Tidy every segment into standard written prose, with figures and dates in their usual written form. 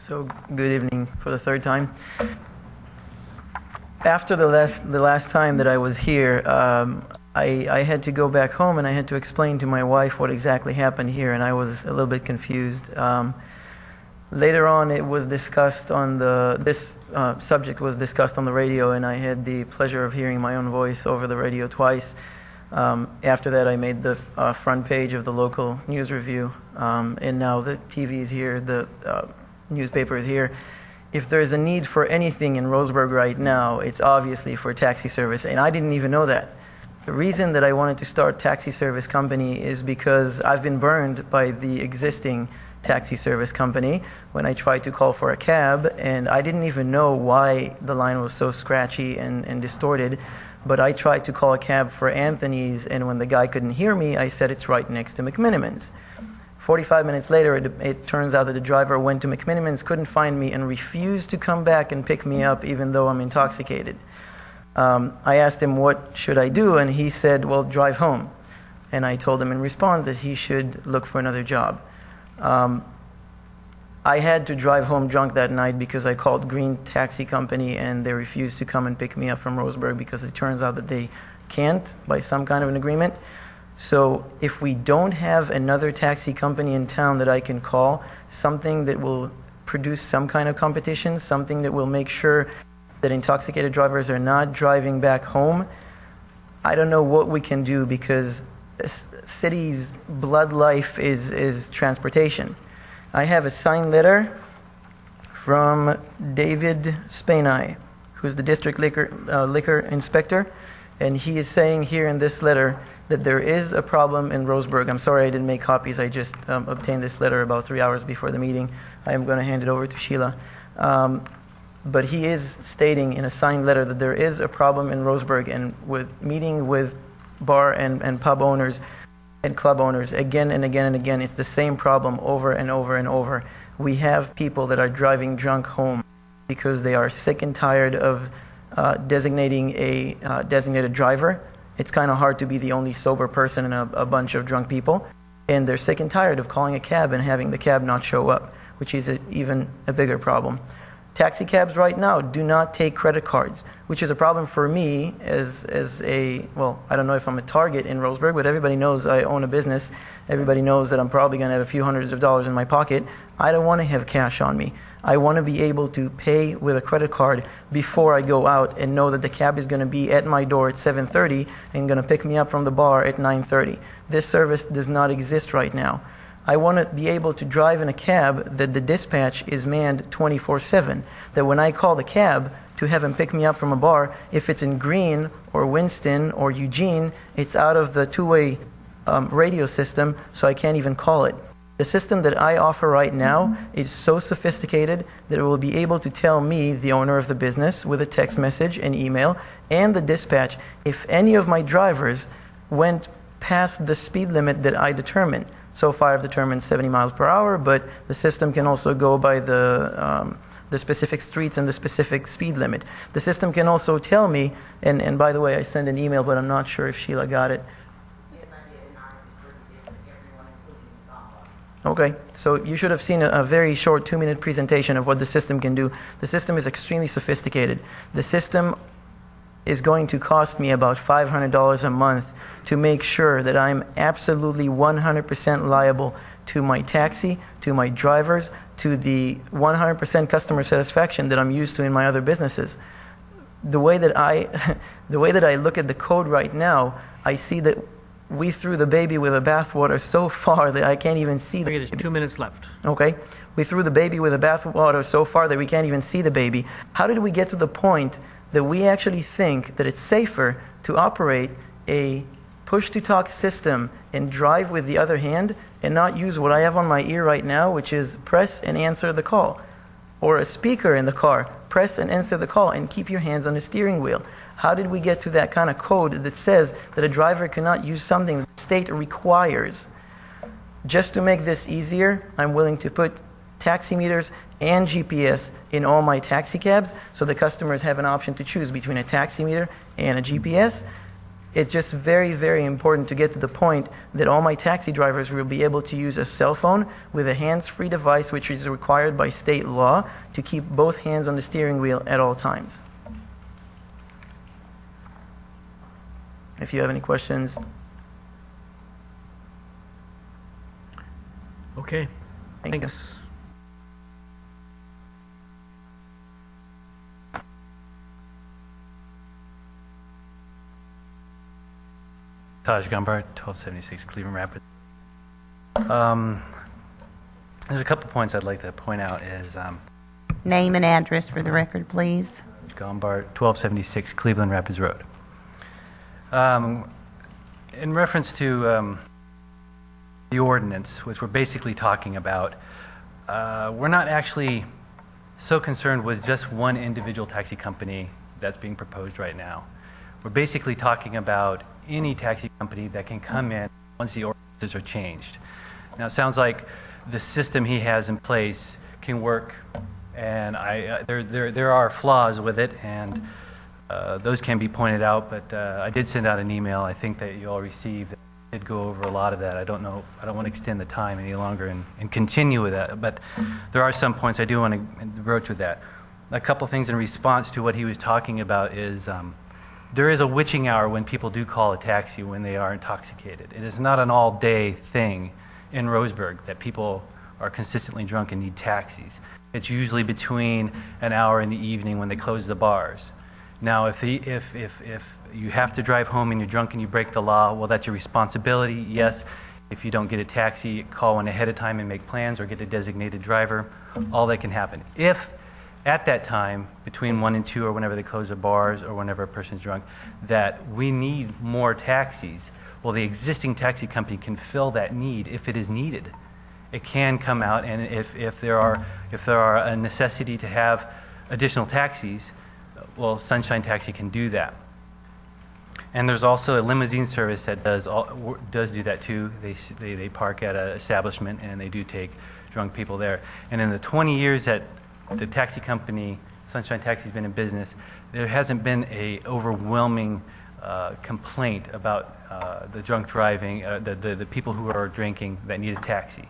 So good evening for the third time. After the last time that I was here, I had to go back home and I had to explain to my wife what exactly happened here, and I was a little bit confused. Later on, it was discussed on this subject was discussed on the radio, and I had the pleasure of hearing my own voice over the radio twice. After that, I made the front page of the local news review, and now the TV is here, the newspaper is here. If there's a need for anything in Roseburg right now, it's obviously for taxi service, and I didn't even know that. The reason that I wanted to start taxi service company is because I've been burned by the existing taxi service company when I tried to call for a cab, and I didn't even know why the line was so scratchy and distorted. But I tried to call a cab for Anthony's, and when the guy couldn't hear me, I said it's right next to McMiniman's. 45 minutes later, it turns out that the driver went to McMiniman's, couldn't find me, and refused to come back and pick me up even though I'm intoxicated. I asked him, what should I do? And he said, well, drive home. And I told him in response that he should look for another job. I had to drive home drunk that night because I called Green Taxi Company and they refused to come and pick me up from Roseburg because it turns out that they can't by some kind of an agreement. So if we don't have another taxi company in town that I can call, something that will produce some kind of competition, something that will make sure that intoxicated drivers are not driving back home, I don't know what we can do, because the city's blood life is transportation. I have a signed letter from David Spanai, who's the district liquor inspector, and he is saying here in this letter that there is a problem in Roseburg. I'm sorry I didn't make copies. I just obtained this letter about 3 hours before the meeting. I am going to hand it over to Sheila. But he is stating in a signed letter that there is a problem in Roseburg, and with meeting with bar and pub owners and club owners again and again and again, it's the same problem over and over and over. We have people that are driving drunk home because they are sick and tired of designating a designated driver. It's kind of hard to be the only sober person in a bunch of drunk people, and they're sick and tired of calling a cab and having the cab not show up, which is even a bigger problem. Taxi cabs right now do not take credit cards, which is a problem for me as a, well, I don't know if I'm a target in Roseburg, but everybody knows I own a business. Everybody knows that I'm probably going to have a few hundreds of dollars in my pocket. I don't want to have cash on me. I want to be able to pay with a credit card before I go out and know that the cab is going to be at my door at 7:30 and going to pick me up from the bar at 9:30. This service does not exist right now. I want to be able to drive in a cab that the dispatch is manned 24/7. That when I call the cab to have him pick me up from a bar, if it's in Greene or Winston or Eugene, it's out of the two-way radio system, so I can't even call it. The system that I offer right now is so sophisticated that it will be able to tell me, the owner of the business, with a text message and email, and the dispatch, if any of my drivers went past the speed limit that I determine. So far I've determined 70 miles per hour, but the system can also go by the specific streets and the specific speed limit. The system can also tell me, and by the way, I sent an email, but I'm not sure if Sheila got it. Okay, so you should have seen a very short 2-minute presentation of what the system can do. The system is extremely sophisticated. The system is going to cost me about $500 a month to make sure that I'm absolutely 100% liable to my taxi, to my drivers, to the 100% customer satisfaction that I'm used to in my other businesses. The way that I look at the code right now, I see that we threw the baby with the bathwater so far that I can't even see the baby. There's 2 minutes left. Okay. We threw the baby with the bathwater so far that we can't even see the baby. How did we get to the point that we actually think that it's safer to operate a push-to-talk system and drive with the other hand and not use what I have on my ear right now, which is press and answer the call, or a speaker in the car, press and answer the call and keep your hands on the steering wheel? How did we get to that kind of code that says that a driver cannot use something the state requires? Just to make this easier, I'm willing to put taximeters and GPS in all my taxi cabs so the customers have an option to choose between a taximeter and a GPS. It's just very, very important to get to the point that all my taxi drivers will be able to use a cell phone with a hands-free device, which is required by state law to keep both hands on the steering wheel at all times. If you have any questions. Okay. Thanks. Taj Gumbart, 1276 Cleveland Rapids. There's a couple points I'd like to point out is Name and address for the record, please. Gumbart, 1276 Cleveland Rapids Road. In reference to the ordinance, which we're basically talking about, we're not actually so concerned with just one individual taxi company that's being proposed right now. We're basically talking about any taxi company that can come in once the ordinances are changed. Now, it sounds like the system he has in place can work, and there are flaws with it, and those can be pointed out, but I did send out an email, I think that you all received. I did go over a lot of that. I don't want to extend the time any longer and continue with that, but there are some points I do want to broach with that. A couple things in response to what he was talking about is there is a witching hour when people do call a taxi when they are intoxicated. It is not an all-day thing in Roseburg that people are consistently drunk and need taxis. It's usually between an hour in the evening when they close the bars. Now, if you have to drive home and you're drunk and you break the law, well, that's your responsibility. Yes, if you don't get a taxi, call one ahead of time and make plans or get a designated driver. All that can happen. If at that time, between 1 and 2 or whenever they close the bars or whenever a person's drunk, that we need more taxis, well, the existing taxi company can fill that need if it is needed. It can come out, and if there are a necessity to have additional taxis, well, Sunshine Taxi can do that. And there's also a limousine service that does do that too. They park at an establishment and they do take drunk people there. And in the 20 years that the taxi company, Sunshine Taxi, has been in business, there hasn't been a overwhelming complaint about the drunk driving, the people who are drinking that need a taxi.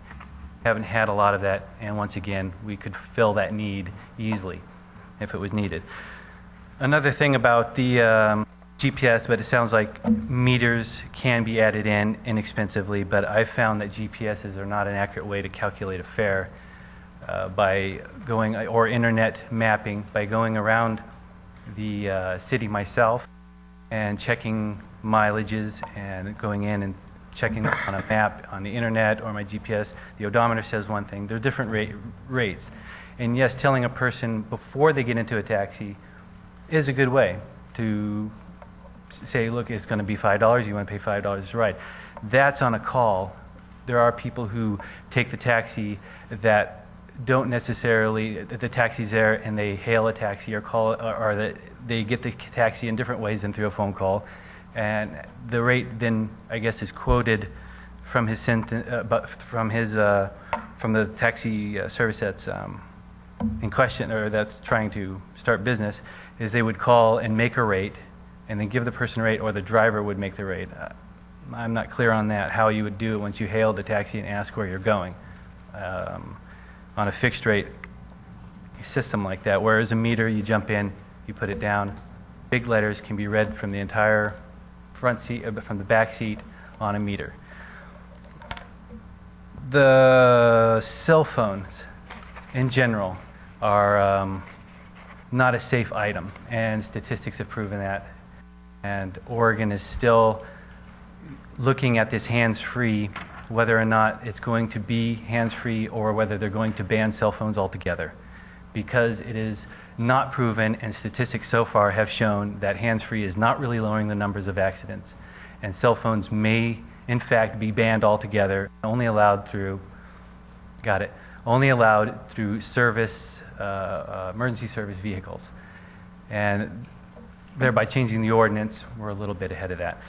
Haven't had a lot of that, and once again, we could fill that need easily if it was needed. Another thing about the GPS, but it sounds like meters can be added in inexpensively, but I've found that GPSs are not an accurate way to calculate a fare by going, or internet mapping, by going around the city myself and checking mileages and going in and checking on a map on the internet or my GPS. The odometer says one thing. There are different rates. And yes, telling a person before they get into a taxi is a good way to say, look, it's going to be $5, you want to pay $5, right. That's on a call. There are people who take the taxi that don't necessarily, the taxi's there and they hail a taxi or call, or that they get the taxi in different ways than through a phone call. And the rate then, I guess, is quoted from his from the taxi service that's in question, or that's trying to start business, is they would call and make a rate and then give the person a rate, or the driver would make the rate. I'm not clear on that, how you would do it once you hail the taxi and ask where you're going on a fixed rate system like that. Whereas a meter, you jump in, you put it down. Big letters can be read from the entire front seat, from the back seat on a meter. The cell phones in general are not a safe item, and statistics have proven that. And Oregon is still looking at this hands-free, whether or not it's going to be hands-free or whether they're going to ban cell phones altogether, because it is not proven, and statistics so far have shown that hands-free is not really lowering the numbers of accidents, and cell phones may in fact be banned altogether, only allowed through service, emergency service vehicles. And thereby changing the ordinance, we're a little bit ahead of that.